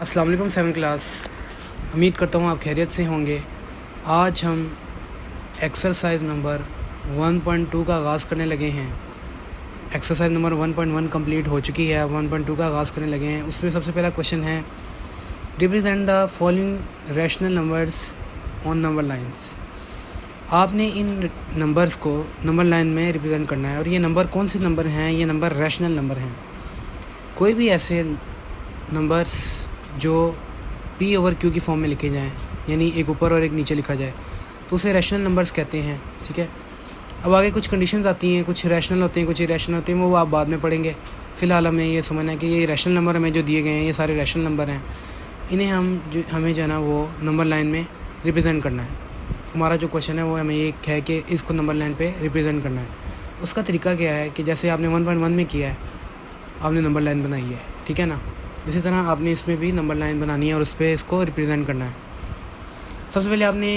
अस्सलाम वालेकुम 7 क्लास। उम्मीद करता हूँ आप खैरियत से होंगे। आज हम एक्सरसाइज नंबर 1.2 का आगाज़ करने लगे हैं। एक्सरसाइज नंबर 1.1 कंप्लीट हो चुकी है, 1.2 का आगाज़ करने लगे हैं। उसमें सबसे पहला क्वेश्चन है, represent the following rational numbers on number lines. आपने इन नंबर्स को नंबर लाइन में रिप्रेजेंट करना है और ये नंबर कौन से नंबर हैं? ये नंबर रैशनल नंबर हैं। कोई भी ऐसे नंबर्स जो P/Q की फॉर्म में लिखे जाएं, यानी एक ऊपर और एक नीचे लिखा जाए, तो उसे रैशनल नंबर्स कहते हैं। ठीक है, अब आगे कुछ कंडीशंस आती हैं, कुछ रैशनल होते हैं, कुछ इरेशनल होते हैं, वो आप बाद में पढ़ेंगे। फ़िलहाल हमें ये समझना है कि ये रैशनल नंबर हमें जो दिए गए हैं, ये सारे रैशनल नंबर हैं। इन्हें हमें जो है ना वो नंबर लाइन में रिप्रेजेंट करना है। हमारा जो क्वेश्चन है वो हमें ये है कि इसको नंबर लाइन पे रिप्रेजेंट करना है। उसका तरीका क्या है कि जैसे आपने 1.1 में किया है, आपने नंबर लाइन बनाई है, ठीक है ना, इसी तरह आपने इसमें भी नंबर लाइन बनानी है और उस पर इसको रिप्रेजेंट करना है। सबसे पहले आपने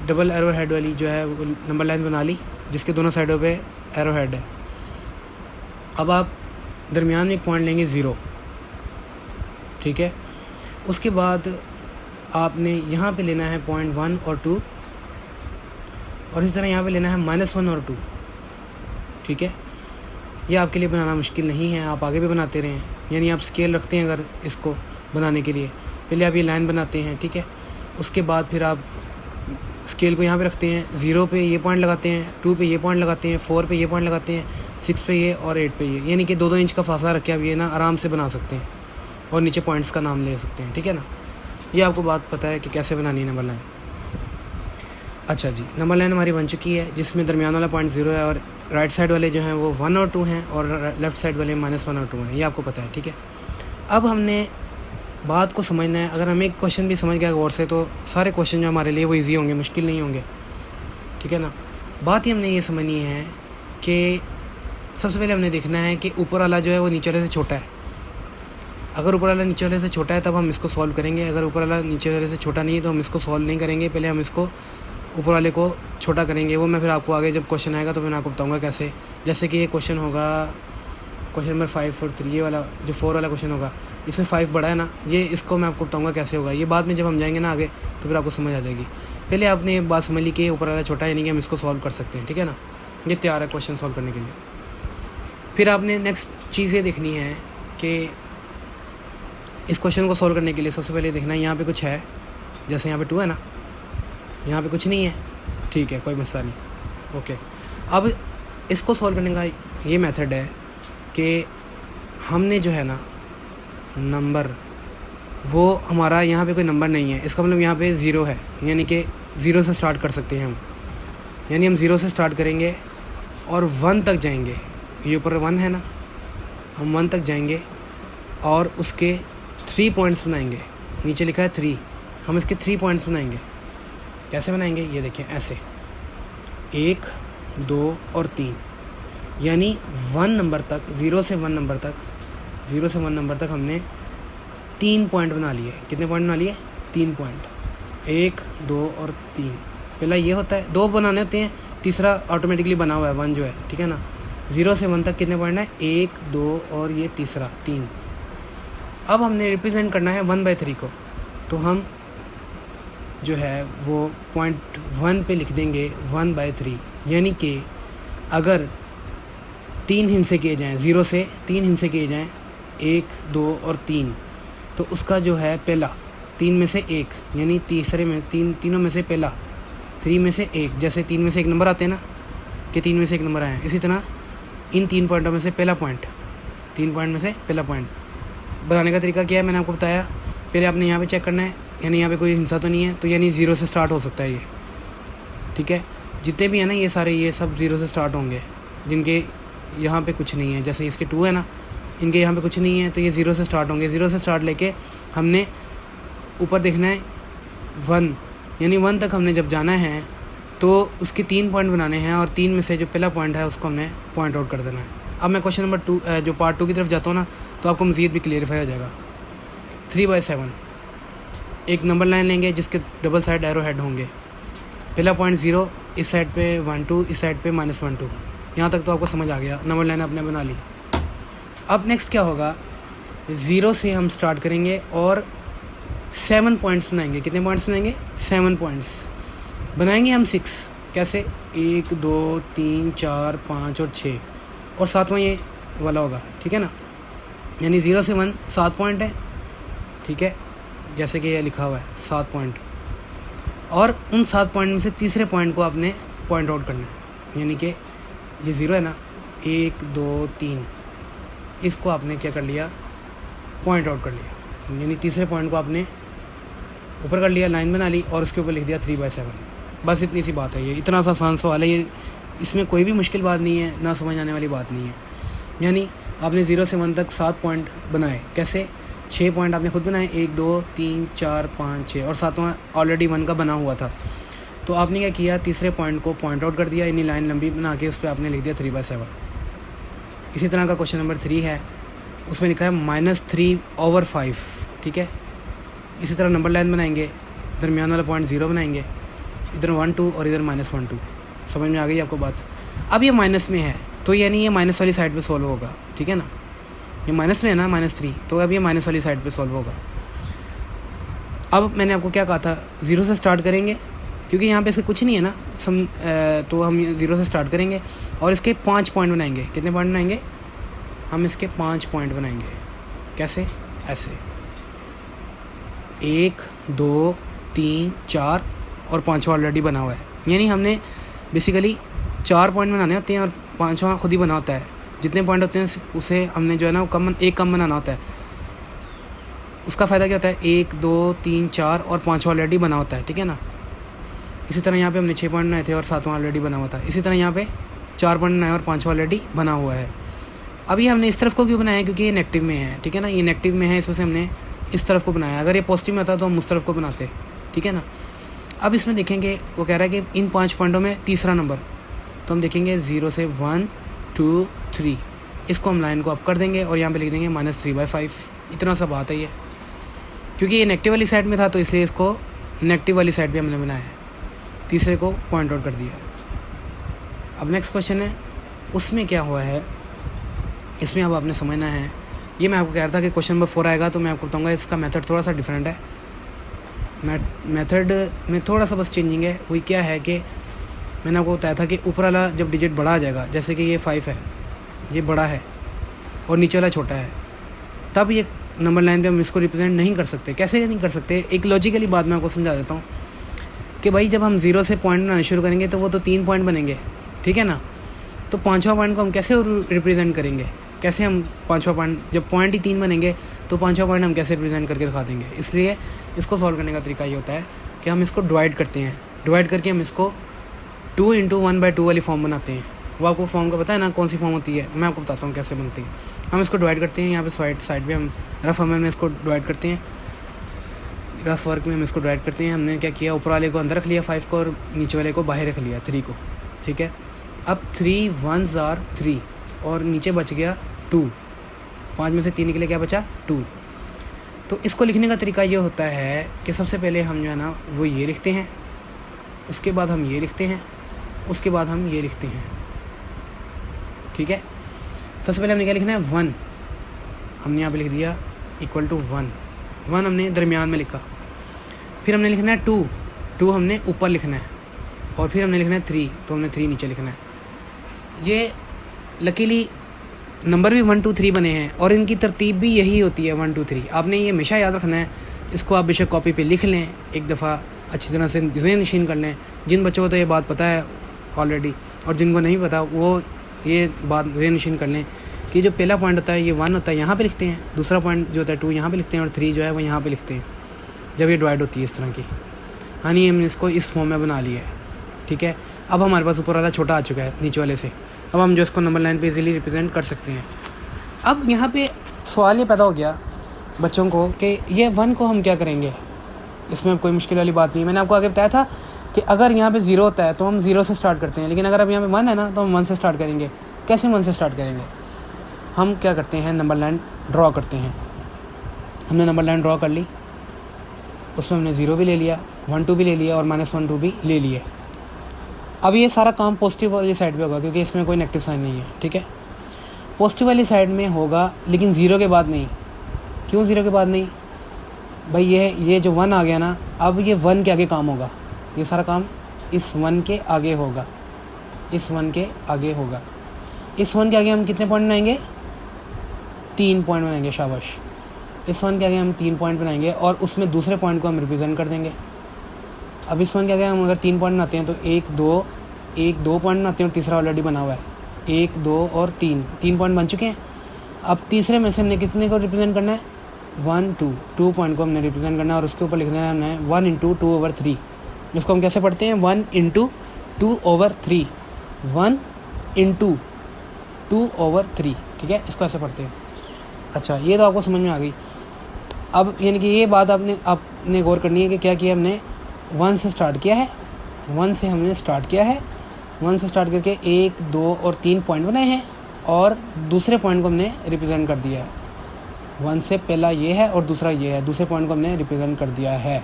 डबल एरो हेड वाली जो है वो नंबर लाइन बना ली, जिसके दोनों साइडों पे एरो हेड है। अब आप दरमियान में एक पॉइंट लेंगे 0, ठीक है। उसके बाद आपने यहाँ पे लेना है पॉइंट 1 और 2, और इस तरह यहाँ पे लेना है -1 और 2, ठीक है। ये आपके लिए बनाना मुश्किल नहीं है, आप आगे भी बनाते रहें, यानी आप स्केल रखते हैं अगर इसको बनाने के लिए, पहले आप ये लाइन बनाते हैं, ठीक है। उसके बाद फिर आप स्केल को यहाँ पे रखते हैं, 0 पे ये पॉइंट लगाते हैं, 2 पे ये पॉइंट लगाते हैं, 4 पे ये पॉइंट लगाते हैं, 6 पे ये और 8 पे ये, यानी कि 2-2 इंच का फासला रख के आप ये ना आराम से बना सकते हैं और नीचे पॉइंट्स का नाम ले सकते हैं, ठीक है ना। ये आपको बात पता है कि कैसे बनानी है नंबर लाइन। अच्छा जी, नंबर लाइन हमारी बन चुकी है, जिसमें दरमियान वाला पॉइंट 0 है और राइट साइड वाले जो हैं वो 1 और 2 हैं और लेफ़्ट साइड वाले -1 और 2 हैं। ये आपको पता है, ठीक है। अब हमने बात को समझना है। अगर हम एक क्वेश्चन भी समझ गए गौर से, तो सारे क्वेश्चन जो हमारे लिए वो इजी होंगे, मुश्किल नहीं होंगे, ठीक है ना। बात ही हमने ये समझनी है कि सबसे पहले हमने देखना है कि ऊपर वाला जो है वो नीचे वाले से छोटा है। अगर ऊपर वाला नीचे वाले से छोटा है तब हम इसको सॉल्व करेंगे, अगर ऊपर वाला नीचे वाले से छोटा नहीं है तो हम इसको सॉल्व नहीं करेंगे। पहले हम इसको ऊपर वाले को छोटा करेंगे, वो मैं फिर आपको आगे जब क्वेश्चन आएगा तो मैं आपको बताऊंगा कैसे। जैसे कि ये क्वेश्चन होगा क्वेश्चन नंबर 5 और 3, ये वाला जो 4 वाला क्वेश्चन होगा, इसमें 5 बड़ा है ना, ये इसको मैं आपको बताऊंगा कैसे होगा। ये बाद में जब हम जाएंगे ना आगे तो फिर आपको समझ आ जाएगी। पहले आपने एक बात समझ ली कि ऊपर वाला छोटा है, यानी कि हम इसको सॉल्व कर सकते हैं, ठीक है ना। ये तैयार है क्वेश्चन सॉल्व करने के लिए। फिर आपने नेक्स्ट चीज़ ये देखनी है कि इस क्वेश्चन को सॉल्व करने के लिए सबसे पहले देखना है यहाँ पे कुछ है, जैसे यहाँ पे 2 है ना, यहाँ पे कुछ नहीं है, ठीक है, कोई मसला नहीं, ओके। अब इसको सॉल्व करने का ये मेथड है कि हमने जो है ना नंबर, वो हमारा यहाँ पे कोई नंबर नहीं है, इसका मतलब यहाँ पे 0 है, यानी कि 0 से स्टार्ट कर सकते हैं हम, यानी हम 0 से स्टार्ट करेंगे और 1 तक जाएंगे। ये ऊपर 1 है ना, हम 1 तक जाएंगे और उसके 3 पॉइंट्स बनाएंगे। नीचे लिखा है 3, हम इसके 3 पॉइंट्स बनाएंगे। कैसे बनाएंगे ये देखें, ऐसे 1, 2 और 3, यानी 1 नंबर तक, 0 से 1 नंबर तक हमने 3 पॉइंट बना लिए। कितने पॉइंट बना लिए? 3 पॉइंट, 1, 2 और 3। पहला ये होता है, 2 बनाने होते हैं, तीसरा ऑटोमेटिकली बना हुआ है 1 जो है, ठीक है ना। 0 से 1 तक कितने पॉइंट है? 1, 2 और ये तीसरा 3। अब हमने रिप्रेजेंट करना है 1/3 को, तो हम जो है वो पॉइंट 1 पे लिख देंगे 1/3, यानी कि अगर 3 हिस्से किए जाएँ, 0 से 3 हिस्से किए जाएँ, 1, 2 और 3, तो उसका जो है पहला 3 में से 1, यानी तीसरे में तीनों में से पहला 3 में से 1, जैसे 3 में से 1 नंबर आते हैं ना, कि 3 में से 1 नंबर आए हैं, इसी तरह इन 3 पॉइंटों में से पहला पॉइंट, 3 पॉइंट में से पहला पॉइंट बनाने का तरीका क्या है मैंने आपको बताया। पहले आपने यहाँ पे चेक करना है, यानी यहाँ पे कोई हिंसा तो नहीं है, तो यानी 0 से स्टार्ट हो सकता है ये, ठीक है। जितने भी हैं ना ये सारे, ये सब 0 से स्टार्ट होंगे, जिनके यहाँ पे कुछ नहीं है, जैसे इसके 2 है ना, इनके यहाँ पे कुछ नहीं है, तो ये 0 से स्टार्ट होंगे। 0 से स्टार्ट लेके हमने ऊपर देखना है 1, यानी 1 तक हमने जब जाना है तो उसके 3 पॉइंट बनाने हैं और 3 में से जो पहला पॉइंट है उसको हमने पॉइंट आउट कर देना है। अब मैं क्वेश्चन नंबर 2 जो पार्ट 2 की तरफ जाता हूँ ना, तो आपको मज़ीद भी क्लियरिफाई हो जाएगा। 3/7 एक नंबर लाइन लेंगे जिसके डबल साइड एरो हेड होंगे। पहला पॉइंट 0, इस साइड पे 1 2, इस साइड पे -1 2। यहाँ तक तो आपको समझ आ गया, नंबर लाइन आपने बना ली। अब नेक्स्ट क्या होगा ज़ीरो से हम स्टार्ट करेंगे और 7 पॉइंट्स बनाएंगे। कितने पॉइंट्स बनाएंगे? 7 पॉइंट्स बनाएंगे हम 6। कैसे? 1 2 3 4 5 और 6 और 7वां ये वाला होगा, ठीक है ना। यानी 0 से 1 7 पॉइंट है, ठीक है, जैसे कि ये लिखा हुआ है 7 पॉइंट। और उन 7 पॉइंट में से तीसरे पॉइंट को आपने पॉइंट आउट करना है। यानी कि ये 0 है ना, 1 2 3, इसको आपने क्या कर लिया? पॉइंट आउट कर लिया। यानी तीसरे पॉइंट को आपने ऊपर कर लिया, लाइन बना ली और उसके ऊपर लिख दिया 3/7। बस इतनी सी बात है। ये इतना सा आसान सवाल है ये, इसमें कोई भी मुश्किल बात नहीं है, ना समझ आने वाली बात नहीं है। यानी आपने 0 से 1 तक 7 पॉइंट बनाए। कैसे? 6 पॉइंट आपने खुद बनाए, 1 2 3 4 5 6 और 7वां ऑलरेडी 1 का बना हुआ था। तो आपने क्या किया? तीसरे पॉइंट को पॉइंट आउट कर दिया, यानी लाइन लंबी बना के उस पर आपने लिख दिया 3/7। इसी तरह का क्वेश्चन नंबर 3 है, उसमें लिखा है -3/5, ठीक है। इसी तरह नंबर लाइन बनाएंगे, दरमियान वाला पॉइंट 0 बनाएंगे, इधर 1 2 और इधर -1 2। समझ में आ गई आपको बात? अब ये माइनस में है तो यानी ये माइनस वाली साइड पे सॉल्व होगा, ठीक है ना। ये माइनस में है ना, -3, तो अब ये माइनस वाली साइड पे सॉल्व होगा। अब मैंने आपको क्या कहा था? 0 से स्टार्ट करेंगे, क्योंकि यहाँ पे इसका कुछ नहीं है ना तो हम 0 से स्टार्ट करेंगे और इसके 5 पॉइंट बनाएंगे। कितने पॉइंट बनाएंगे? हम इसके 5 पॉइंट बनाएंगे। कैसे? ऐसे 1 2 3 4 और 5वां ऑलरेडी बना हुआ है। यानी हमने बेसिकली 4 पॉइंट बनाने होते हैं और 5वां खुद ही बना होता है। जितने पॉइंट होते हैं उसे हमने जो है ना वो एक कम बनाना होता है। उसका फ़ायदा क्या होता है? 1 2 3 4 और 5वां ऑलरेडी बना होता है, ठीक है ना। इसी तरह यहाँ पे हमने 6 पॉइंट बनाए थे और 7वां ऑलरेडी बना हुआ था। इसी तरह यहाँ पे 4 पॉइंट बनाए और 5वां ऑलरेडी बना हुआ है। अभी हमने इस तरफ को क्यों बनाया है? क्योंकि ये नेगेटिव में है, ठीक है ना। ये नेगेटिव में है, इस वजह से हमने इस तरफ को बनाया। अगर ये पॉजिटिव में होता तो हम उस तरफ को बनाते, ठीक है ना। अब इसमें देखेंगे वो कह रहा है कि इन 5 पॉइंटों में तीसरा नंबर, तो हम देखेंगे 0 से 1 2 3, इसको हम लाइन को अप कर देंगे और यहाँ पे लिख देंगे -3/5। इतना सा बात है ये, क्योंकि ये नेगेटिव वाली साइड में था तो इसलिए इसको नेगेटिव वाली साइड पे हमने बनाया है, तीसरे को पॉइंट आउट कर दिया। अब नेक्स्ट क्वेश्चन है, उसमें क्या हुआ है, इसमें अब आपने समझना है। ये मैं आपको कह रहा था कि क्वेश्चन नंबर 4 आएगा तो मैं आपको बताऊँगा इसका मेथड थोड़ा सा डिफरेंट है। मेथड में थोड़ा सा बस चेंजिंग है। वही क्या है कि मैंने आपको बताया था कि ऊपर वाला जब डिजिट बड़ा आ जाएगा, जैसे कि ये 5 है, ये बड़ा है और नीचे वाला छोटा है, तब ये नंबर लाइन पे हम इसको रिप्रेजेंट नहीं कर सकते। कैसे नहीं कर सकते? एक लॉजिकली बात मैं आपको समझा देता हूँ कि भाई जब हम 0 से पॉइंट बनाना शुरू करेंगे तो वो तो 3 पॉइंट बनेंगे, ठीक है ना। तो 5वां पॉइंट को हम कैसे रिप्रेजेंट करेंगे? कैसे हम 5वां पॉइंट, जब पॉइंट ही 3 बनेंगे तो 5वां पॉइंट हम कैसे रिप्रेजेंट करके दिखा देंगे? इसलिए इसको सॉल्व करने का तरीका ये होता है कि हम इसको डिवाइड करते हैं। डिवाइड करके हम इसको 2 × 1/2 वाली फॉर्म बनाते हैं। वो आपको फॉर्म का पता है ना, कौन सी फॉर्म होती है? मैं आपको बताता हूँ कैसे बनती है। हम इसको डिवाइड करते हैं, यहाँ पे साइड पे हम रफ अमल में इसको डिवाइड करते हैं, रफ वर्क में हम इसको डिवाइड करते हैं। हमने क्या किया? ऊपर वाले को अंदर रख लिया 5 को और नीचे वाले को बाहर रख लिया 3 को, ठीक है। अब 3 1s are 3 और नीचे बच गया 2। 5 में से 3 निकले, क्या बचा? 2। तो इसको लिखने का तरीका ये होता है कि सबसे पहले हम जो है ना वो ये लिखते हैं, उसके बाद हम ये लिखते हैं, उसके बाद हम ये लिखते हैं, ठीक है। सबसे पहले हमने क्या लिखना है? 1 हमने यहाँ पे लिख दिया इक्वल टू 1 हमने दरमियान में लिखा। फिर हमने लिखना है 2 हमने ऊपर लिखना है और फिर हमने लिखना है 3, तो हमने 3 नीचे लिखना है। ये लकीली नंबर भी 1 2 3 बने हैं और इनकी तरतीब भी यही होती है 1 2 3। आपने ये हमेशा याद रखना है। इसको आप बेशक कॉपी पे लिख लें, एक दफ़ा अच्छी तरह से ज़हन नशीन कर लें। जिन बच्चों को तो ये बात पता है ऑलरेडी और जिनको नहीं पता वो ये बात ज़हन नशीन कर लें कि जो पहला पॉइंट होता है ये 1 होता है, यहाँ पे लिखते हैं। दूसरा पॉइंट जो होता है 2 यहाँ पे लिखते हैं और 3 जो है वो यहाँ पे लिखते हैं जब ये डिवाइड होती है इस तरह की। हाँ नहीं, हमने इसको इस फॉर्म में बना लिया है, ठीक है। अब हमारे पास ऊपर वाला छोटा आ चुका है नीचे वाले से। अब हम जो इसको नंबर लाइन पे इजीली रिप्रेजेंट कर सकते हैं। अब यहाँ पे सवाल ये पैदा हो गया बच्चों को कि ये 1 को हम क्या करेंगे? इसमें कोई मुश्किल वाली बात नहीं। मैंने आपको आगे बताया था कि अगर यहाँ पे 0 होता है तो हम 0 से स्टार्ट करते हैं, लेकिन अगर अब यहाँ पे 1 है ना तो हम 1 से स्टार्ट करेंगे। कैसे 1 से स्टार्ट करेंगे? हम क्या करते हैं? नंबर लाइन ड्रॉ करते हैं। हमने नंबर लाइन ड्रॉ कर ली, उसमें हमने 0 भी ले लिया, 1 2 भी ले लिया और -1 2 भी ले लिए। अब ये सारा काम पॉजिटिव वाली साइड पे होगा क्योंकि इसमें कोई नेगेटिव साइन नहीं है, ठीक है। पॉजिटिव वाली साइड में होगा लेकिन 0 के बाद नहीं। क्यों 0 के बाद नहीं भाई? ये जो 1 आ गया ना, अब ये 1 के आगे काम होगा, ये सारा काम इस 1 के आगे होगा, इस 1 के आगे होगा। इस 1 के आगे हम कितने पॉइंट बनाएंगे? 3 पॉइंट बनाएंगे, शाबाश। इस 1 के आगे हम 3 पॉइंट बनाएंगे और उसमें दूसरे पॉइंट को हम रिप्रेजेंट कर देंगे। अब इस 1 के आगे हम अगर 3 पॉइंट बनाते हैं तो 1 2 पॉइंट बनाते हैं और तीसरा ऑलरेडी बना हुआ है। 1 2 और 3 पॉइंट बन चुके हैं। अब तीसरे में से हमने कितने को रिप्रेजेंट करना है? 1 2 पॉइंट को हमने रिप्रेजेंट करना है और उसके ऊपर लिख देना है हमने 1 × 2/3। इसको हम कैसे पढ़ते हैं? 1 × 2/3, 1 × 2/3, ठीक है, इसको ऐसे पढ़ते हैं। अच्छा, ये तो आपको समझ में आ गई। अब यानी कि ये बात आपने गौर करनी है कि क्या किया हमने? 1 से स्टार्ट किया है, 1 से हमने स्टार्ट किया है, 1 से स्टार्ट करके 1 2 और 3 पॉइंट बनाए हैं और दूसरे पॉइंट को हमने रिप्रेजेंट कर दिया है। 1 से पहला ये है और दूसरा ये है, दूसरे पॉइंट को हमने रिप्रेजेंट कर दिया है,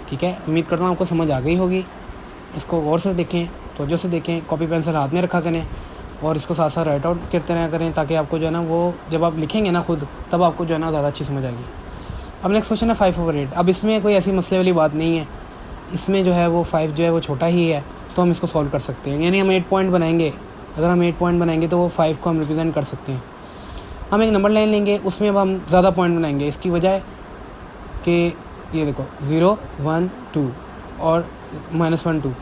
ठीक है। उम्मीद करता हूँ आपको समझ आ गई होगी। इसको गौर से देखें, तवज्जो से देखें, कॉपी पेंसिल हाथ में रखा करें और इसको साथ साथ राइट आउट करते रहा करें, ताकि आपको जो है ना वो जब आप लिखेंगे ना खुद, तब आपको जो है ना ज़्यादा अच्छी समझ आएगी। अब नेक्स्ट क्वेश्चन है 5/8। अब इसमें कोई ऐसी मसले वाली बात नहीं है, इसमें जो है वो 5 जो है वो छोटा ही है, तो हम इसको सॉल्व कर सकते हैं। यानी हम 8 पॉइंट बनाएंगे, अगर हम 8 पॉइंट बनाएंगे तो वो 5 को हम रिप्रेजेंट कर सकते हैं। हम एक नंबर लाइन लेंगे, उसमें अब हम ज़्यादा पॉइंट बनाएंगे। इसकी वजह है कि ये देखो 0 1 2 और -1 2।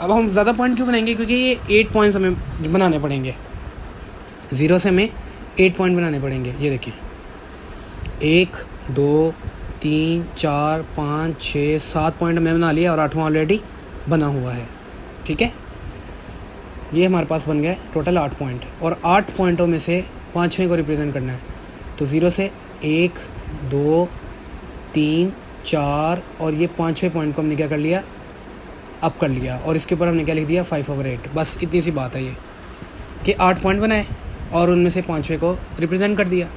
अब हम ज़्यादा पॉइंट क्यों बनाएंगे? क्योंकि ये 8 पॉइंट्स हमें बनाने पड़ेंगे। 0 से हमें 8 पॉइंट बनाने पड़ेंगे। ये देखिए 1 2 3 4 5 6 7 पॉइंट हमने बना लिया और 8वां ऑलरेडी बना हुआ है, ठीक है। ये हमारे पास बन गया टोटल 8 पॉइंट और 8 पॉइंटों में से 5वें को रिप्रेजेंट करना है। तो 0 से 1 2 3 4 और ये 5वें पॉइंट को हमने क्या कर लिया? अप कर लिया और इसके ऊपर हमने क्या लिख दिया? 5/8। बस इतनी सी बात है ये कि 8 पॉइंट बनाए और उनमें से 5वें को रिप्रेजेंट कर दिया।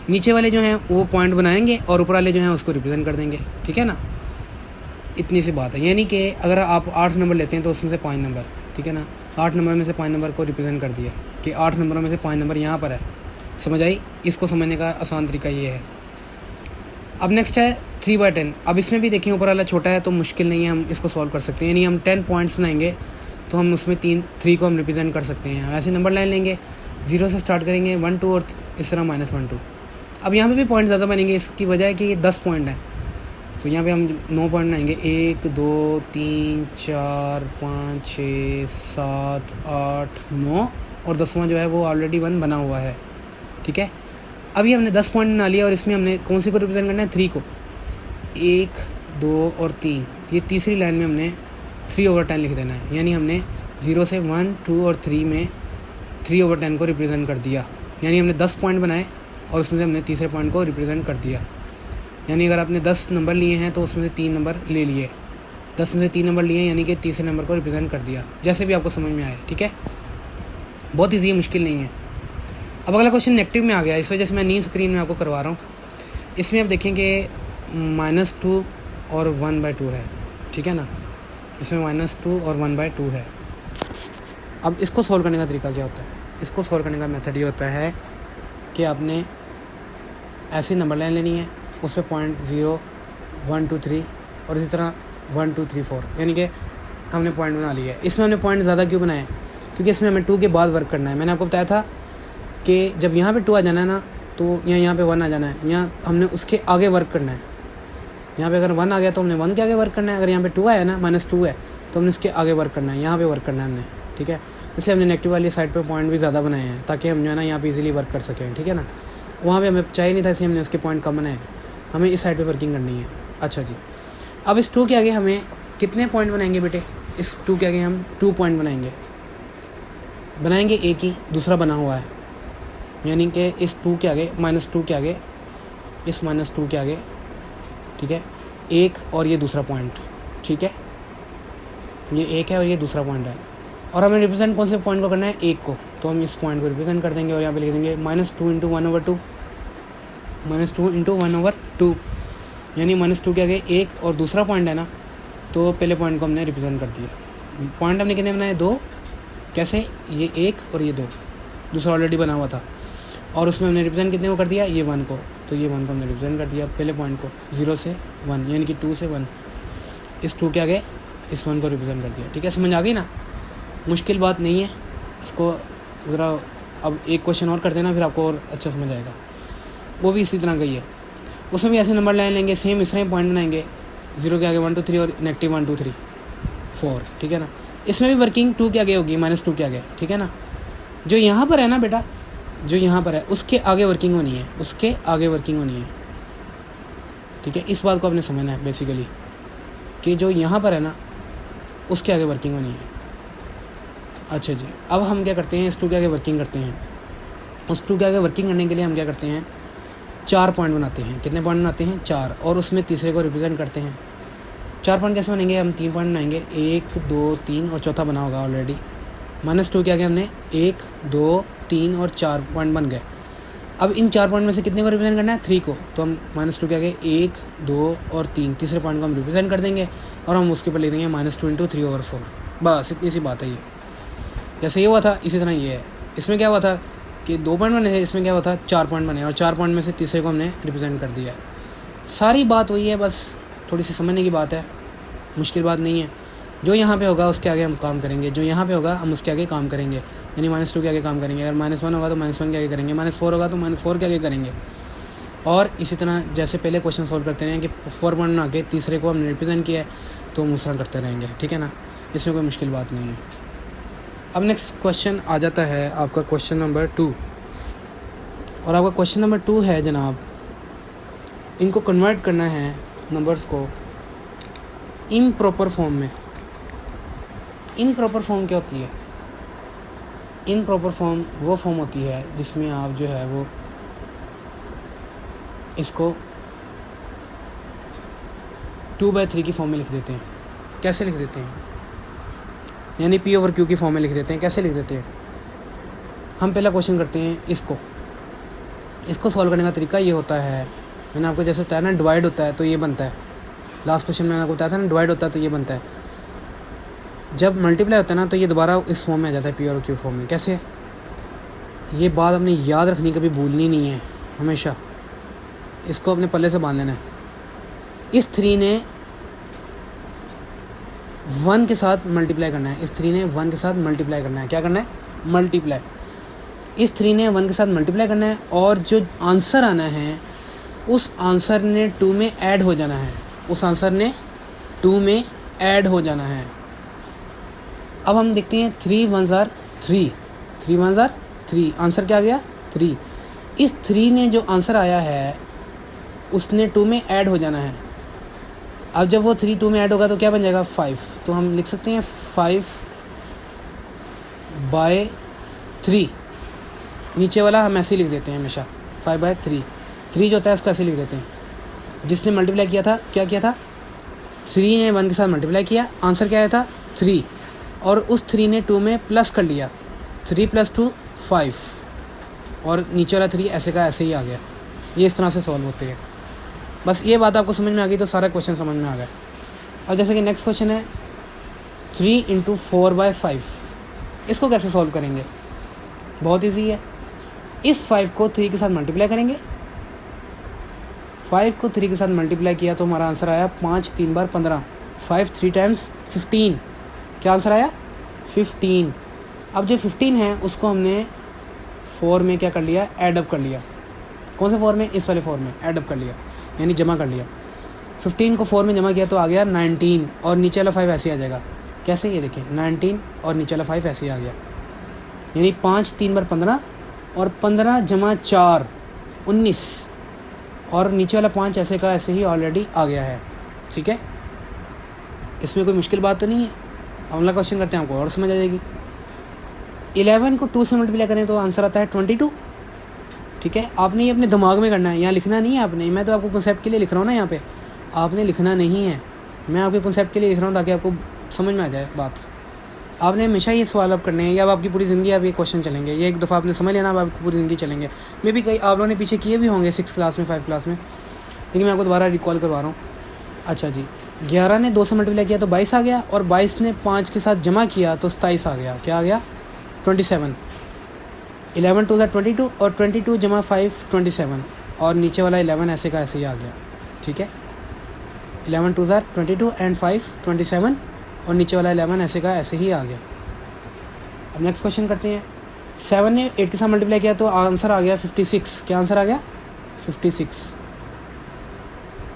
नीचे वाले जो हैं वो पॉइंट बनाएंगे और ऊपर वाले जो हैं उसको रिप्रेजेंट कर देंगे, ठीक है ना। इतनी सी बात है। यानी कि अगर आप 8 नंबर लेते हैं तो उसमें से 5 नंबर, ठीक है ना, 8 नंबर में से 5 नंबर को रिप्रेजेंट कर दिया कि 8 नंबरों में से 5 नंबर यहाँ पर है। समझ आई? इसको समझने का आसान तरीका ये है। अब नेक्स्ट है 3/10। अब इसमें भी देखिए ऊपर वाला छोटा है तो मुश्किल नहीं है, हम इसको सॉल्व कर सकते हैं। यानी हम 10 पॉइंट्स बनाएंगे तो हम उसमें 3 को हम रिप्रेजेंट कर सकते हैं। ऐसे नंबर लाइन लेंगे, 0 से स्टार्ट करेंगे, 1 2 और इस तरह -1 2। अब यहाँ पे भी पॉइंट ज़्यादा बनेंगे, इसकी वजह है कि ये 10 पॉइंट हैं, तो यहाँ पे हम 9 पॉइंट बनाएंगे। 1 2 3 4 5 6 7 8 9 और 10वां जो है वो ऑलरेडी 1 बना हुआ है, ठीक है। अभी हमने 10 पॉइंट बना लिया और इसमें हमने कौन सी को रिप्रेजेंट करना है? 3 को। 1 2 और 3, ये तीसरी लाइन में हमने 3/10 लिख देना है। यानी हमने 0 से 1 2 और 3 में 3/10 को रिप्रेजेंट कर दिया। यानी हमने 10 पॉइंट बनाए और उसमें से हमने तीसरे पॉइंट को रिप्रेजेंट कर दिया। यानी अगर आपने 10 नंबर लिए हैं तो उसमें से 3 नंबर ले लिए, 10 में से 3 नंबर लिए, यानी कि तीसरे नंबर को रिप्रेजेंट कर दिया। जैसे भी आपको समझ में आए, ठीक है, बहुत ईजी है, मुश्किल नहीं है। अब अगला क्वेश्चन नेगेटिव में आ गया, इस वजह से मैं न्यू स्क्रीन में आपको करवा रहा हूँ। इसमें आप देखेंगे -2 और 1/2 है, ठीक है ना। इसमें -2 और 1/2 है। अब इसको सॉल्व करने का तरीका क्या होता है? इसको सॉल्व करने का मेथड ये होता है कि आपने ऐसी नंबर लाइन लेनी है, उस पर पॉइंट 0 1 2 3 और इसी तरह 1 2 3 4, यानी कि हमने पॉइंट बना लिया है। इसमें हमने पॉइंट ज़्यादा क्यों बनाए? क्योंकि इसमें हमें 2 के बाद वर्क करना है। मैंने आपको बताया था कि जब यहाँ पे 2 आ जाना है ना, तो यहाँ पे 1 आ जाना है, यहाँ हमने उसके आगे वर्क करना है। यहाँ पे अगर 1 आ गया तो हमने 1 के आगे वर्क करना है। अगर यहाँ पे 2 आया ना, -2 है, तो हमने इसके आगे वर्क करना है, यहाँ पे वर्क करना है हमने, ठीक है। इसलिए हमने नेगेटिव वाली साइड पे पॉइंट भी ज़्यादा बनाए हैं ताकि हम जो है ना यहाँ पे इजीली वर्क कर सकें, ठीक है ना। वहाँ पे हमें चाहिए नहीं था, इसलिए हमने उसके पॉइंट कम बनाए, हमें इस साइड पे वर्किंग करनी है। अच्छा जी, अब इस 2 के आगे हमें कितने पॉइंट बनाएंगे बेटे? इस 2 के आगे हम 2 पॉइंट बनाएंगे, एक ही, दूसरा बना हुआ है। यानी कि इस 2 के आगे, -2 के आगे, इस -2 के आगे, ठीक है, एक और ये दूसरा पॉइंट, ठीक है, ये एक है और ये दूसरा पॉइंट है। और हमें रिप्रेजेंट कौन से पॉइंट को करना है? एक को, तो हम इस पॉइंट को रिप्रेजेंट कर देंगे और यहाँ पे लिख देंगे -2 × 1/2, -2 × 1/2, यानी -2 के आगे एक और दूसरा पॉइंट है ना, तो पहले पॉइंट को हमने रिप्रेजेंट कर दिया। पॉइंट हमने कितने बनाए? 2। कैसे? ये 1 और ये 2, दूसरा ऑलरेडी बना हुआ था और उसमें हमने रिप्रेजेंट कितने को कर दिया? ये 1 को। तो ये 1 को हमने रिप्रेजेंट कर दिया पहले पॉइंट को, 0 से 1 यानी कि 2 से 1, इस 2 के आगे इस 1 को रिप्रेजेंट कर दिया। ठीक है, समझ आ गई ना, मुश्किल बात नहीं है। इसको ज़रा अब एक क्वेश्चन और कर देना, फिर आपको और अच्छा समझ आएगा। वो भी इसी तरह का ही है, उसमें भी ऐसे नंबर लाइन लेंगे, सेम इस तरह पॉइंट बनाएंगे, 0 के आगे 1 2 3 और नेगेटिव 1 2 3 4। ठीक है ना, इसमें भी वर्किंग 2 के आगे होगी, -2 के आगे। ठीक है ना, जो यहाँ पर है ना बेटा, जो यहाँ पर है उसके आगे वर्किंग होनी है, उसके आगे वर्किंग होनी है। ठीक है, इस बात को आपने समझना है बेसिकली कि जो यहाँ पर है ना उसके आगे वर्किंग होनी है। अच्छा जी, अब हम क्या करते हैं, इस 2 के आगे वर्किंग करते हैं। उस 2 के आगे वर्किंग करने के लिए हम क्या करते हैं, 4 पॉइंट बनाते हैं। कितने पॉइंट बनाते हैं, 4, और उसमें तीसरे को रिप्रेजेंट करते हैं। 4 पॉइंट कैसे बनेंगे, हम 3 पॉइंट बनाएंगे, 1 2 3 और चौथा बना होगा ऑलरेडी। -2 के आगे हमने 1 2 3 और 4 पॉइंट बन गए। अब इन 4 पॉइंट में से कितने को रिप्रेजेंट करना है, 3 को, तो हम -2 के आगे 1 2 और 3 तीसरे पॉइंट को हम रिप्रेजेंट कर देंगे और हम उसके ऊपर लिख देंगे -2 × 3/4। बस इतनी सी बात है ये। जैसे ये हुआ था इसी तरह ये है। इसमें क्या हुआ था कि 2 पॉइंट बने थे, इसमें क्या हुआ था 4 पॉइंट बने, और 4 पॉइंट में से तीसरे को हमने रिप्रेजेंट कर दिया है। सारी बात वही है, बस थोड़ी सी समझने की बात है, मुश्किल बात नहीं है। जो यहाँ पे होगा उसके आगे हम काम करेंगे, जो यहाँ पे होगा हम उसके आगे काम करेंगे, यानी -2 के आगे काम करेंगे। अगर -1 होगा तो -1 के आगे करेंगे, -4 होगा तो -4 के आगे करेंगे। और इसी तरह जैसे पहले क्वेश्चन सॉल्व करते रहें कि 4 पॉइंट बना के तीसरे को हमने रिप्रेजेंट किया है, तो हम उस तरह करते रहेंगे। ठीक है ना, इसमें कोई मुश्किल बात नहीं है। अब नेक्स्ट क्वेश्चन आ जाता है आपका क्वेश्चन नंबर 2, और आपका क्वेश्चन नंबर 2 है जनाब, इनको कन्वर्ट करना है नंबर्स को इम्प्रॉपर फॉर्म में। इम्प्रॉपर फॉर्म क्या होती है, इम्प्रॉपर फॉर्म वो फॉर्म होती है जिसमें आप जो है वो इसको 2/3 की फॉर्म में लिख देते हैं। कैसे लिख देते हैं, यानी P/Q की फॉर्म में लिख देते हैं। कैसे लिख देते हैं, हम पहला क्वेश्चन करते हैं इसको सॉल्व करने का तरीका ये होता है, मैंने आपको जैसे बताया ना, डिवाइड होता है तो ये बनता है। लास्ट क्वेश्चन मैंने आपको बताया था ना, डिवाइड होता है तो ये बनता है। जब मल्टीप्लाई होता है ना तो ये दोबारा इस फॉर्म में आ जाता है, P/Q फॉर्म में। कैसे, ये बात अपने याद रखनी, कभी भूलनी नहीं है, हमेशा इसको अपने पल्ले से बांध लेना है। इस 3 ने 1 के साथ मल्टीप्लाई करना है, इस 3 ने 1 के साथ मल्टीप्लाई करना है। क्या करना है, मल्टीप्लाई। इस 3 ने 1 के साथ मल्टीप्लाई करना है, और जो आंसर आना है उस आंसर ने 2 में ऐड हो जाना है, उस आंसर ने 2 में ऐड हो जाना है। अब हम देखते हैं 3 1s are 3, 3 1s are 3, answer क्या आ गया 3। इस 3 ने जो आंसर आया है उसने 2 में ऐड हो जाना है। अब जब वो 3 2 में ऐड होगा तो क्या बन जाएगा 5, तो हम लिख सकते हैं 5/3। नीचे वाला हम ऐसे ही लिख देते हैं हमेशा, 5/3। 3 जो होता है इसको ऐसे लिख देते हैं। जिसने मल्टीप्लाई किया था, क्या किया था, 3 ने 1 के साथ मल्टीप्लाई किया, आंसर क्या आया था 3, और उस 3 ने 2 में प्लस कर लिया, 3 + 2 5, और नीचे वाला 3 ऐसे का ऐसे ही आ गया। ये इस तरह से सॉल्व होते हैं। बस ये बात आपको समझ में आ गई तो सारा क्वेश्चन समझ में आ गया। अब जैसे कि नेक्स्ट क्वेश्चन है 3 × 4/5, इसको कैसे सॉल्व करेंगे, बहुत ईजी है। इस 5 को 3 के साथ मल्टीप्लाई करेंगे, 5 को 3 के साथ मल्टीप्लाई किया तो हमारा आंसर आया 5 3 बार 15, 5 3 टाइम्स 15। क्या आंसर आया 15। अब जो 15 है उसको हमने 4 में क्या कर लिया, ऐड अप कर लिया। कौन से 4 में, इस वाले 4 में ऐड अप कर लिया, यानी जमा कर लिया। 15 को 4 में जमा किया तो आ गया 19, और नीचे वाला 5 ऐसे ही आ जाएगा। कैसे, ये देखिए 19 और नीचे वाला 5 ऐसे ही आ गया, यानी 5 3 बार 15, और 15 + 4 19, और नीचे वाला 5 ऐसे का ऐसे ही ऑलरेडी आ गया है। ठीक है, इसमें कोई मुश्किल बात तो नहीं है। अगला क्वेश्चन करते हैं, आपको और समझ आ जाएगी। 11 को 2 से मल्टीप्लाई करें तो आंसर आता है 22। ठीक है, आपने ये अपने दिमाग में करना है, यहाँ लिखना नहीं है आपने। मैं तो आपको कॉन्सेप्ट के लिए लिख रहा हूँ ना, यहाँ पे आपने लिखना नहीं है, मैं आपके कॉन्सेप्ट के लिए लिख रहा हूँ ताकि आपको समझ में आ जाए बात। आपने हमेशा ये सवाल अब करने हैं, या अब आपकी पूरी ज़िंदगी आप ये क्वेश्चन चलेंगे। ये एक दफ़ा आपने समझ लेना, अब आपकी पूरी ज़िंदगी चलेंगे। मे भी कई आप लोगों ने पीछे किए भी होंगे 6 क्लास में, 5 क्लास में, लेकिन मैं आपको दोबारा रिकॉल करवा रहा हूँ। अच्छा जी, 11 ने 2 से मल्टीप्लाई किया तो 22 आ गया, और 22 ने 5 के साथ जमा किया तो 27 आ गया। क्या आ गया 27। 11 2 22, और 22 + 5 27, और नीचे वाला 11 ऐसे का ऐसे ही आ गया, ठीक है। 11 2 ज़ार 22 एंड 5 27 और नीचे वाला 11 ऐसे का ऐसे ही आ गया। अब नेक्स्ट क्वेश्चन करते हैं। 7 ने 8 के साथ मल्टीप्लाई किया तो आंसर आ गया 56। क्या आंसर आ गया? 56।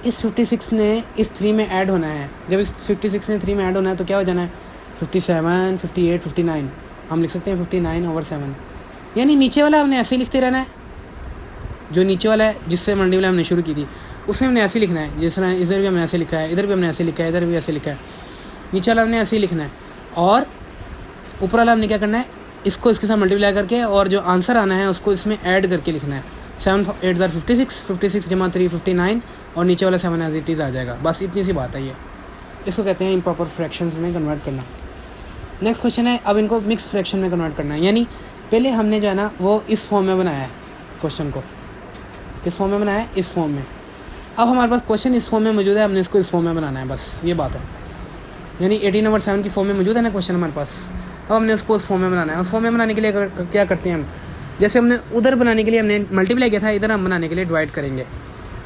इस 56 ने इस 3 में ऐड होना है। जब इस 56 ने 3 में ऐड होना है तो क्या हो जाना है? 57 58 59। हम लिख सकते हैं 59/7। यानी नीचे वाला हमने ऐसे ही लिखते रहना है। जो नीचे वाला है जिससे मल्टीप्लाई हमने शुरू की थी उसे हमने ऐसे लिखना है। जिस तरह इधर भी हमने ऐसे लिखा है, इधर भी हमने ऐसे लिखा है, इधर भी ऐसे लिखा है। नीचे वाला हमने ऐसे ही लिखना है और ऊपर वाला हमने क्या करना है? इसको इसके साथ मल्टीप्लाई करके और जो आंसर आना है उसको इसमें ऐड करके लिखना है। 7 8 ज़ार 56, 56 जमा 3 59 और नीचे वाला 7 एज इट इज़ आ जाएगा। बस इतनी सी बात है ये। इसको कहते हैं इम्प्रॉपर फ्रैक्शंस में कन्वर्ट करना। नेक्स्ट क्वेश्चन है, अब इनको मिक्स फ्रैक्शन में कन्वर्ट करना है। यानी पहले हमने जो है ना वो इस फॉर्म में बनाया है क्वेश्चन को। किस फॉर्म में बनाया है? इस फॉर्म में। अब हमारे पास क्वेश्चन इस फॉर्म में मौजूद है, हमने इसको इस फॉर्म में बनाना है, बस ये बात है। यानी 18/7 की फॉर्म में मौजूद है ना क्वेश्चन हमारे पास। अब हमने उसको उस फॉर्म में बनाना है। उस फॉर्म में बनाने के लिए क्या करते हैं हम? जैसे हमने उधर बनाने के लिए हमने मल्टीप्लाई किया था, इधर हम बनाने के लिए डिवाइड करेंगे।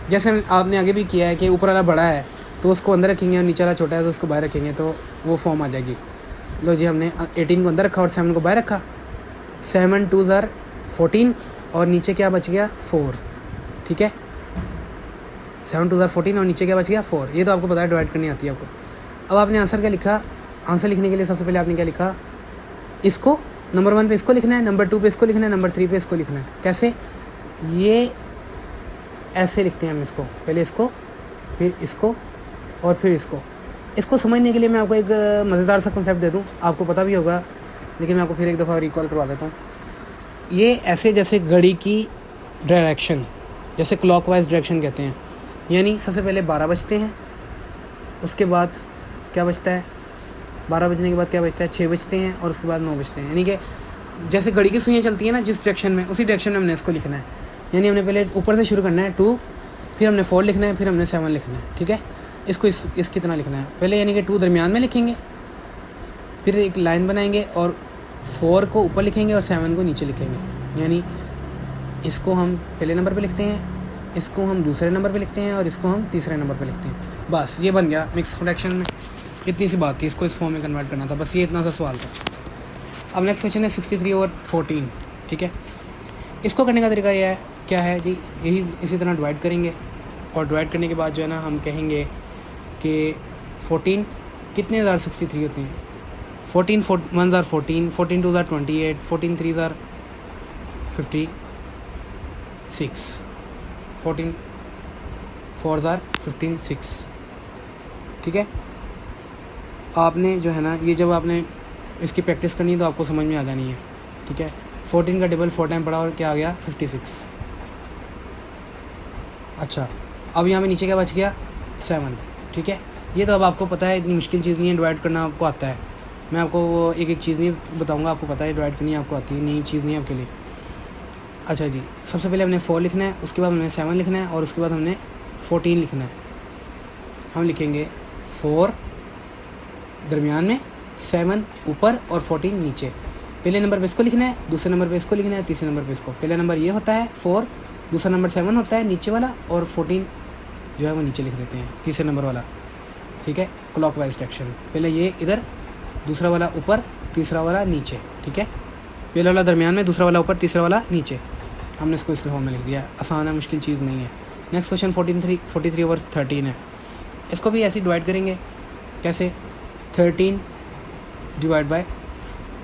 जैसे आपने आगे भी किया है कि ऊपर वाला बड़ा है तो उसको अंदर रखेंगे और नीचे वाला छोटा है तो उसको बाहर रखेंगे, तो वो फॉर्म आ जाएगी। लो जी, हमने 18 को अंदर रखा और 7 को बाहर रखा। 7 2 ज़ार 14 और नीचे क्या बच गया? 4, ठीक है। 7 2 ज़ार 14 और नीचे क्या बच गया? 4। ये तो आपको पता है, डिवाइड करनी आती है आपको। अब आपने आंसर क्या लिखा? आंसर लिखने के लिए सबसे पहले आपने क्या लिखा? इसको नंबर 1 पे इसको लिखना है, नंबर 2 पे इसको लिखना है, नंबर 3 पे इसको लिखना है। कैसे? ये ऐसे लिखते हैं हम इसको, पहले इसको, फिर इसको और फिर इसको। इसको समझने के लिए मैं आपको एक मज़ेदार सा कंसेप्ट दे दूँ, आपको पता भी होगा लेकिन मैं आपको फिर एक दफ़ा रिकॉल करवा देता हूँ। ये ऐसे जैसे घड़ी की डायरेक्शन, जैसे क्लॉकवाइज डायरेक्शन कहते हैं। यानी सबसे पहले 12 बजते हैं, उसके बाद क्या बजता है? 12 बजने के बाद क्या बजता है? 6 बजते हैं और उसके बाद 9 बजते हैं। यानी कि जैसे घड़ी की सुइयाँ चलती हैं ना जिस डायरेक्शन में, उसी डायरेक्शन में हमने इसको लिखना है। यानी हमने पहले ऊपर से शुरू करना है 2, फिर हमने 4 लिखना है, फिर हमने 7 लिखना है, ठीक है। इसको इसकी तरह लिखना है पहले, यानी कि 2 दरमियान में लिखेंगे, फिर एक लाइन बनाएंगे और 4 को ऊपर लिखेंगे और 7 को नीचे लिखेंगे। यानी इसको हम पहले नंबर पे लिखते हैं, इसको हम दूसरे नंबर पे लिखते हैं और इसको हम तीसरे नंबर पे लिखते हैं। बस ये बन गया मिक्स फ्रैक्शन में। इतनी सी बात थी, इसको इस फॉर्म में कन्वर्ट करना था, बस ये इतना सा सवाल था। अब नेक्स्ट क्वेश्चन है 63/14, ठीक है। इसको करने का तरीका यह है, क्या है जी? यही इसी तरह डिवाइड करेंगे और डिवाइड करने के बाद जो है ना हम कहेंगे कि 14 कितने हज़ार 63 होते हैं? 14 1 ज़ार 14, 14 2 ज़ार 28, 14 3 ज़ार 56, 14 4 ज़ार 15 6, ठीक है। आपने जो है ना ये जब आपने इसकी प्रैक्टिस करनी है तो आपको समझ में आ जानी है, ठीक है। 14 का डबल 4 टाइम पड़ा और क्या आ गया? 56। अच्छा, अब यहाँ पे नीचे क्या बच गया? 7, ठीक है। ये तो अब आपको पता है, इतनी मुश्किल चीज़ नहीं है, डिवाइड करना आपको आता है। मैं आपको वो एक एक चीज़ नहीं बताऊँगा, आपको पता है डिवाइड करनी आपको आती है, नई चीज़ नहीं है आपके लिए। अच्छा जी, सबसे पहले हमने 4 लिखना है, उसके बाद हमने 7 लिखना है और उसके बाद हमने 14 लिखना है। हम लिखेंगे 4 दरमियान में, 7 ऊपर और 14 नीचे। पहले नंबर पे इसको लिखना है, दूसरे नंबर पे इसको लिखना है, तीसरे नंबर पे इसको। पहला नंबर ये होता है 4, दूसरा नंबर 7 होता है नीचे वाला और 14 जो है वो नीचे लिख देते हैं, तीसरे नंबर वाला, ठीक है। क्लॉकवाइज डायरेक्शन, पहले ये इधर, दूसरा वाला ऊपर, तीसरा वाला नीचे, ठीक है। पहला वाला दरमियान में, दूसरा वाला ऊपर, तीसरा वाला नीचे। हमने इसको इसके फॉर्म में लिख दिया। आसान है, मुश्किल चीज़ नहीं है। नेक्स्ट क्वेश्चन 43/13 है। इसको भी ऐसे डिवाइड करेंगे। कैसे? 13 डिवाइड बाय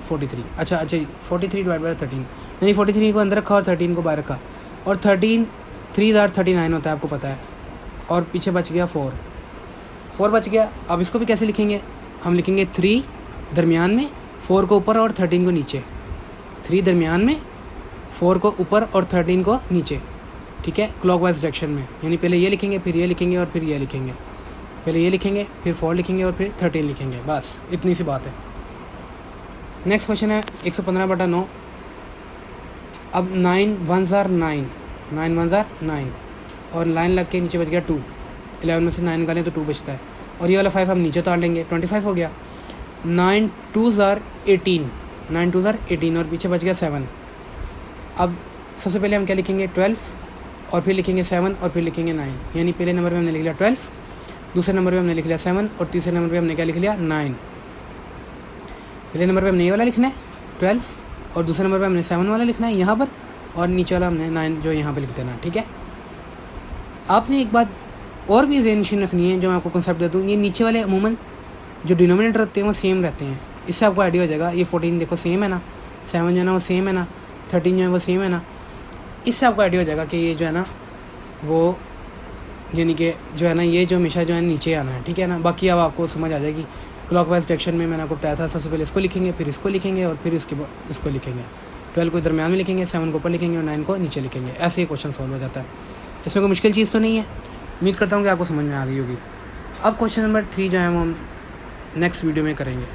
43। अच्छा जी, 43 डिवाइड बाय 13, यानी 43 को अंदर रखा और 13 को बाहर रखा। और 13 3 ज़ार 39 होता है, आपको पता है। और पीछे बच गया 4 बच गया। अब इसको भी कैसे लिखेंगे? हम लिखेंगे 3 दरमियान में, 4 को ऊपर और 13 को नीचे। 3 दरमियान में, 4 को ऊपर और 13 को नीचे, ठीक है, क्लॉकवाइज डायरेक्शन में। यानी पहले ये लिखेंगे, फिर ये लिखेंगे और फिर ये लिखेंगे। पहले ये लिखेंगे, फिर 4 लिखेंगे और फिर 13 लिखेंगे। बस इतनी सी बात है। नेक्स्ट क्वेश्चन है 115/9। अब 9 1 ज़ार 9, 9 1 ज़ार 9 और लाइन लग के नीचे बच गया 2। 11 में से 9 निकालें तो 2 बचता है और ये वाला 5 हम नीचे उतार लेंगे, 25 हो गया। 9 2 ज़ार 18, 9 2 ज़ार 18 और पीछे बच गया 7। अब सबसे पहले हम क्या लिखेंगे? 12 और फिर लिखेंगे 7 और फिर लिखेंगे 9। यानी पहले नंबर पे हमने लिख लिया 12, दूसरे नंबर पे हमने लिख लिया 7 और तीसरे नंबर पे हमने क्या लिख लिया 9। पहले नंबर पे हमने ये वाला लिखना है 12 और दूसरे नंबर पे हमने 7 वाला लिखना है यहाँ पर, और नीचे वाला हमने 9 जो यहाँ पे लिख देना। ठीक है, आपने एक बात और भी ज़हन नशीन रखनी है जो मैं आपको कंसेप्ट दे दूँ। ये नीचे वाले अमूमन जो डिनोमिनेटर होते हैं वो सेम रहते हैं, इससे आपको आइडिया हो जाएगा। ये 14 देखो सेम है ना, 7 जो है ना वो सेम है ना, 13 जो है वो सेम है ना, इससे आपको आइडिया हो जाएगा कि ये जो है ना वो यानी कि जो है ना ये जो हमेशा जो है नीचे आना है। ठीक है ना, बाकी अब आपको समझ आ जाएगी। क्लॉकवाइज डायरेक्शन में मैंने आपको बताया था, सबसे पहले इसको लिखेंगे, फिर इसको लिखेंगे और फिर इसके बाद इसको लिखेंगे। 12 को दरमियान में लिखेंगे, 7 को ऊपर लिखेंगे और 9 को नीचे लिखेंगे। ऐसे ही क्वेश्चन सॉल्व हो जाता है, इसमें कोई मुश्किल चीज़ तो नहीं है। उम्मीद करता हूँ कि आपको समझ में आ गई होगी। अब क्वेश्चन नंबर 3 जो है वो हम नेक्स्ट वीडियो में करेंगे।